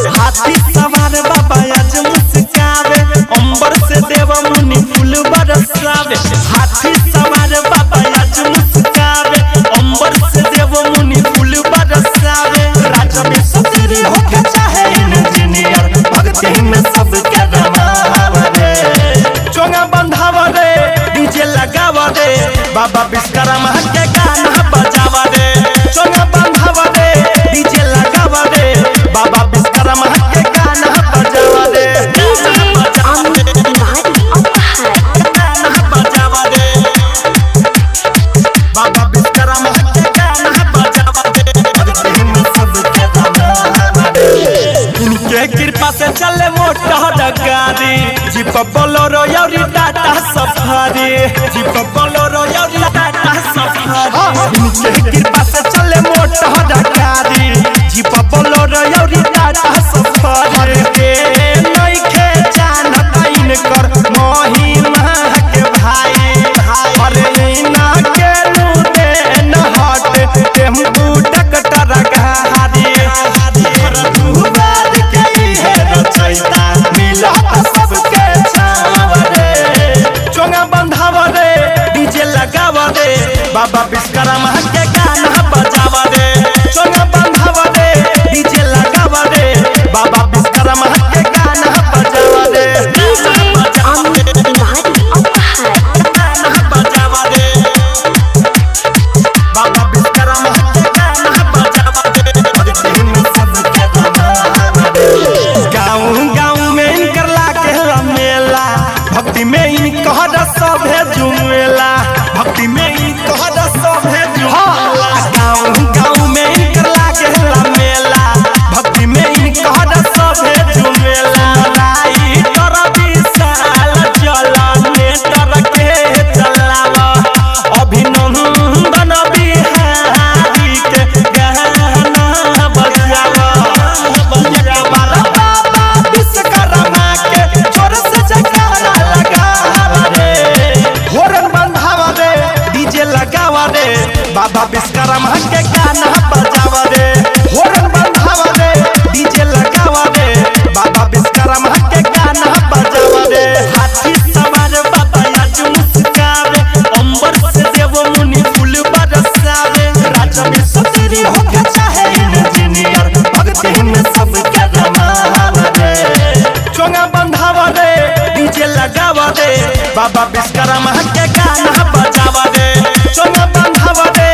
हाथी सवार बाबा आज मुस्कावे, अंबर से देव मुनि फूल बरसावे। राजा में सतेरी होके चाहे इंजीनियर, भक्ति में सबके रमावा रे। चोंगा बंधावा रे, डीजे लगावा रे, बाबा विश्वकर्मा के गाना बजावा रे। चोंगा बंधावा रे, डीजे लगावा रे, बाबा विश्वकर्मा के गाना बजावा रे। कृपा से चले मोटा गाड़ी, जीप बोलेरो यारी टाटा सफारी, जीप बोलेरो यारी टाटा सफारी। इनके कृपा से चले मोटा गाड़ी, जीप बोलेरो यारी टाटा सफारी। के नहीं खे जानता इनकर महिमा के भाई, अरे इना के लूटे न हट टेम्पू डकटर गाड़ी। बाबा विश्वकर्मा के गाना बजावा रे। चोंगा बंधावा रे, डीजे लगावा रे, बाबा विश्वकर्मा के गाना बजावा रे। बाबा विश्वकर्मा के गाना बजावा रे। गाँव में इनकर लागे मेला, भक्ति में इनकर सभे झूमेला, भक्ति में गाँव में इनकर लागे मेला, भक्ति में इनकर सभे झूमेला। राई कर विशाल जलाने तर के चलावा, अभिनंदन बिहारी के गाना बजावा। बाबा विश्वकर्मा के जोर से जयकारा लगावा रे। होरन बंधावा रे, डीजे लगावा रे, बाबा विश्वकर्मा के गाना बजावा रे। होरन बंधावा रे, डीजे लगावा रे, बाबा विश्वकर्मा के गाना बजावा रे। हाथी सवार बाबा आज मुस्कावे, अंबर से देव मुनि फूल बरसावे। राजा में सतेरी होके चाहे इंजीनियर, भक्ति में सबके रमावा रे। चोंगा बंधावा रे, डीजे लगावा रे, बाबा विश्वकर्मा के गाना बजावा रे। चोंगा बंधावा रे,